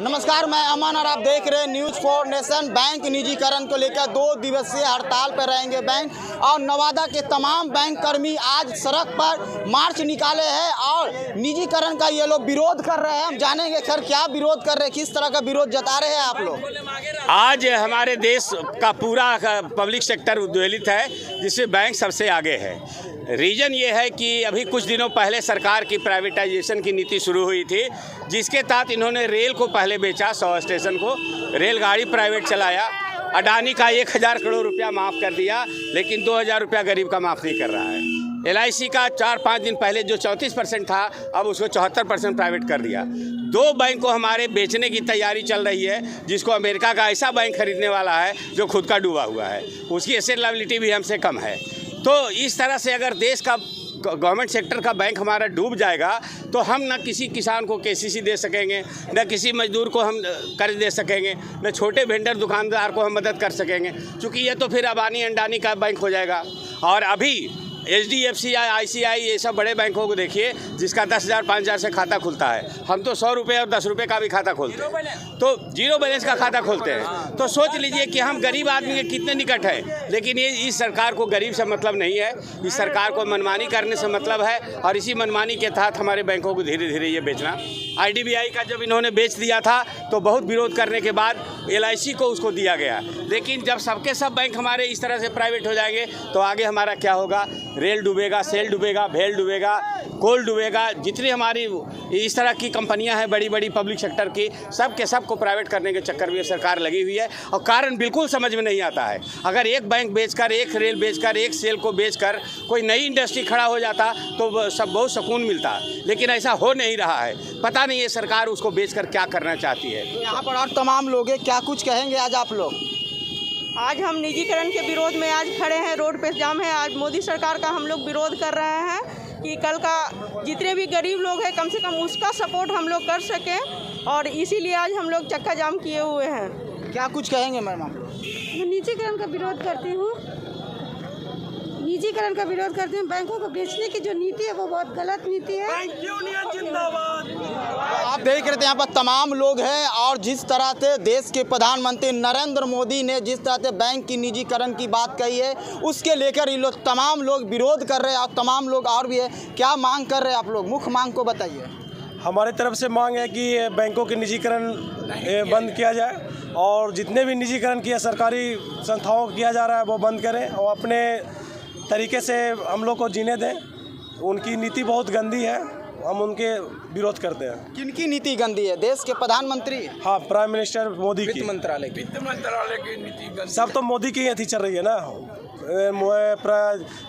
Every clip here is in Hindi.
नमस्कार, मैं अमन और आप देख रहे हैं न्यूज़ फॉर नेशन। बैंक निजीकरण को लेकर 2 दिवसीय हड़ताल पर रहेंगे बैंक और नवादा के तमाम बैंक कर्मी आज सड़क पर मार्च निकाले हैं और निजीकरण का ये लोग विरोध कर रहे हैं। हम जानेंगे सर क्या विरोध कर रहे हैं, किस तरह का विरोध जता रहे हैं आप लोग। आज हमारे देश का पूरा पब्लिक सेक्टर उद्वेलित है, जिसमें बैंक सबसे आगे है। रीज़न ये है कि अभी कुछ दिनों पहले सरकार की प्राइवेटाइजेशन की नीति शुरू हुई थी, जिसके तहत इन्होंने रेल को पहले बेचा, 100 स्टेशन को रेलगाड़ी प्राइवेट चलाया। अडानी का 1000 करोड़ रुपया माफ़ कर दिया, लेकिन 2000 रुपया गरीब का माफ़ नहीं कर रहा है। LIC का 4-5 दिन पहले जो 34% था, अब उसको 74% प्राइवेट कर दिया। 2 बैंक को हमारे बेचने की तैयारी चल रही है, जिसको अमेरिका का ऐसा बैंक खरीदने वाला है जो खुद का डूबा हुआ है, उसकी एसेट लायबिलिटी भी हमसे कम है। तो इस तरह से अगर देश का गवर्नमेंट सेक्टर का बैंक हमारा डूब जाएगा तो हम न किसी किसान को KCC दे सकेंगे, न किसी मजदूर को हम कर्ज दे सकेंगे, न छोटे वेंडर दुकानदार को हम मदद कर सकेंगे, क्योंकि ये तो फिर अबानी अंडानी का बैंक हो जाएगा। और अभी HDFC या ICI ये सब बड़े बैंकों को देखिए, जिसका 10,000 5,000 से खाता खुलता है। हम तो 100 रुपये और 10 रुपये का भी खाता खोलते हैं, तो जीरो बैलेंस का खाता खोलते हैं। तो सोच लीजिए कि हम गरीब आदमी के कितने निकट हैं। लेकिन ये इस सरकार को गरीब से मतलब नहीं है, इस सरकार को मनमानी करने से मतलब है। और इसी मनमानी के तहत हमारे बैंकों को धीरे धीरे ये बेचना, IDBI का जब इन्होंने बेच दिया था तो बहुत विरोध करने के बाद LIC को उसको दिया गया। लेकिन जब सबके सब बैंक हमारे इस तरह से प्राइवेट हो जाएंगे तो आगे हमारा क्या होगा? रेल डूबेगा, सेल डूबेगा, भेल डूबेगा, कोल डूबेगा। जितनी हमारी इस तरह की कंपनियां हैं बड़ी बड़ी पब्लिक सेक्टर की, सब के सब को प्राइवेट करने के चक्कर में सरकार लगी हुई है। और कारण बिल्कुल समझ में नहीं आता है। अगर एक बैंक बेचकर, एक रेल बेचकर, एक सेल को बेचकर कोई नई इंडस्ट्री खड़ा हो जाता तो सब बहुत सुकून मिलता, लेकिन ऐसा हो नहीं रहा है। पता नहीं ये सरकार उसको बेचकर क्या करना चाहती है। यहाँ पर और तमाम लोग हैं, क्या कुछ कहेंगे आज आप लोग? आज हम निजीकरण के विरोध में आज खड़े हैं, रोड पे जाम है। आज मोदी सरकार का हम लोग विरोध कर रहे हैं कि कल का जितने भी गरीब लोग हैं कम से कम उसका सपोर्ट हम लोग कर सकें, और इसीलिए आज हम लोग चक्का जाम किए हुए हैं। क्या कुछ कहेंगे मैम आप? मैं निजीकरण का विरोध करती हूँ। निजीकरण का विरोध करती हूँ। बैंकों को बेचने की जो नीति है वो बहुत गलत नीति है। आप देख रहे थे यहाँ पर तमाम लोग हैं और जिस तरह से देश के प्रधानमंत्री नरेंद्र मोदी ने जिस तरह से बैंक की निजीकरण की बात कही है, उसके लेकर ये लोग तमाम लोग विरोध कर रहे हैं। और तमाम लोग और भी है, क्या मांग कर रहे हैं आप लोग? मुख्य मांग को बताइए। हमारी तरफ से मांग है कि बैंकों की निजीकरण बंद किया जाए और जितने भी निजीकरण किया सरकारी संस्थाओं को किया जा रहा है वो बंद करें और अपने तरीके से हम लोग को जीने दें। उनकी नीति बहुत गंदी है, हम उनके विरोध करते हैं। किनकी नीति गंदी है? देश के प्रधानमंत्री? हाँ, प्राइम मिनिस्टर मोदी की। वित्त मंत्रालय की नीति गंदी। सब तो मोदी की ही चल रही है ना।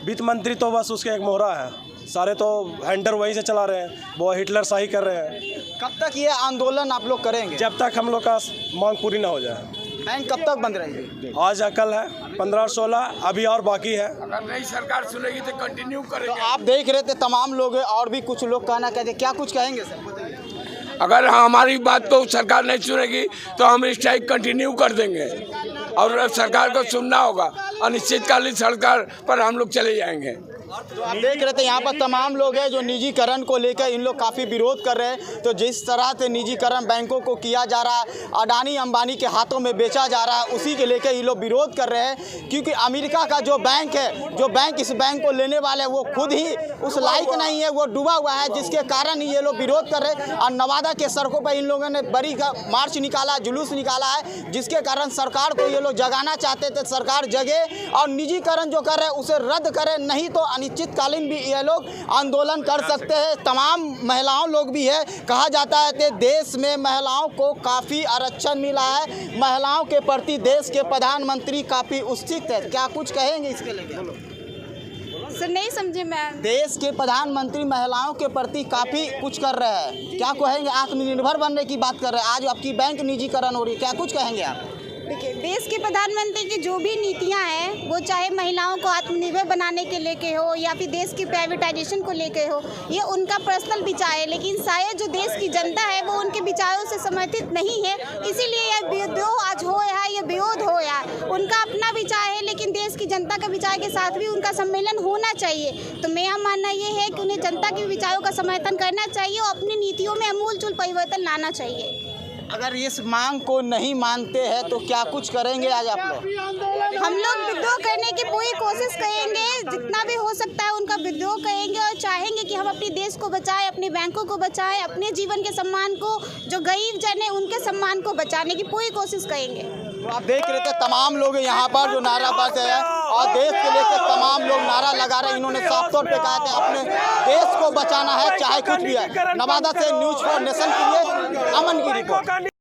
वित्त मंत्री तो बस उसके एक मोहरा है, सारे तो हैंडर वहीं से चला रहे हैं, वो हिटलर शाही कर रहे हैं। कब तक ये आंदोलन आप लोग करेंगे? जब तक हम लोग का मांग पूरी ना हो जाए। बैंक कब तक बंद रहेगी? आज कल है 15-16, अभी और बाकी है। अगर नई सरकार सुनेगी तो कंटिन्यू करेंगे। तो आप देख रहे थे तमाम लोग हैं और भी कुछ लोग कहना कहते, क्या कुछ कहेंगे सर? अगर हमारी बात को सरकार नहीं सुनेगी तो हम स्ट्राइक कंटिन्यू कर देंगे और सरकार को सुनना होगा। अनिश्चितकालीन सरकार पर हम लोग चले जाएंगे। तो आप देख रहे थे यहाँ पर तमाम लोग हैं जो निजीकरण को लेकर इन लोग काफ़ी विरोध कर रहे हैं। तो जिस तरह से निजीकरण बैंकों को किया जा रहा है, अडानी अंबानी के हाथों में बेचा जा रहा है, उसी के लेकर ये लोग विरोध कर रहे हैं। क्योंकि अमेरिका का जो बैंक है, जो बैंक इस बैंक को लेने वाले हैं, वो खुद ही उस लायक नहीं है, वो डूबा हुआ है, जिसके कारण ही ये लोग विरोध कर रहे हैं। और नवादा के सड़कों पर इन लोगों ने बड़ी मार्च निकाला, जुलूस निकाला है, जिसके कारण सरकार को ये लोग जगाना चाहते थे। सरकार जगे और निजीकरण जो कर रहे हैं उसे रद्द करे, नहीं तो अनिश्चितकालीन भी ये लोग आंदोलन कर सकते हैं। तमाम महिलाओं लोग भी है, कहा जाता है कि देश में महिलाओं को काफ़ी आरक्षण मिला है, महिलाओं के प्रति देश के प्रधानमंत्री काफ़ी उत्सुक है। क्या कुछ कहेंगे इसके लिए? सर नहीं समझे मैं। देश के प्रधानमंत्री महिलाओं के प्रति काफ़ी कुछ कर रहे हैं, क्या कहेंगे? आत्मनिर्भर बनने की बात कर रहे हैं, आज आपकी बैंक निजीकरण हो रही है, क्या कुछ कहेंगे आप? देखिए, देश के प्रधानमंत्री की जो भी नीतियां हैं वो चाहे महिलाओं को आत्मनिर्भर बनाने के लेके हो या फिर देश की प्राइवेटाइजेशन को लेके हो, ये उनका पर्सनल विचार है। लेकिन शायद जो देश की जनता है वो उनके विचारों से समर्थित नहीं है, इसीलिए यह विद्रोह आज हो है, ये विरोध हो है। उनका अपना विचार है, लेकिन देश की जनता के विचार के साथ भी उनका सम्मेलन होना चाहिए। तो मेरा मानना ये है कि उन्हें जनता के विचारों का समर्थन करना चाहिए और अपनी नीतियों में अमूलचूल परिवर्तन लाना चाहिए। अगर इस मांग को नहीं मानते हैं तो क्या कुछ करेंगे आज आप लोग? हम लोग विद्रोह करने की पूरी कोशिश करेंगे, जितना भी हो सकता है उनका विद्रोह करेंगे और चाहेंगे कि हम अपने देश को बचाएं, अपने बैंकों को बचाएं, अपने जीवन के सम्मान को, जो गरीब जन है उनके सम्मान को बचाने की पूरी कोशिश करेंगे। तो आप देख रहे थे तमाम लोग यहाँ पर जो नाराबाज है और देश के लेकर तमाम लोग नारा लगा रहे हैं। इन्होंने साफ तौर पे कहा था अपने देश को बचाना है चाहे कुछ भी है। नवादा से न्यूज़ फॉर नेशन के लिए अमन की रिपोर्ट।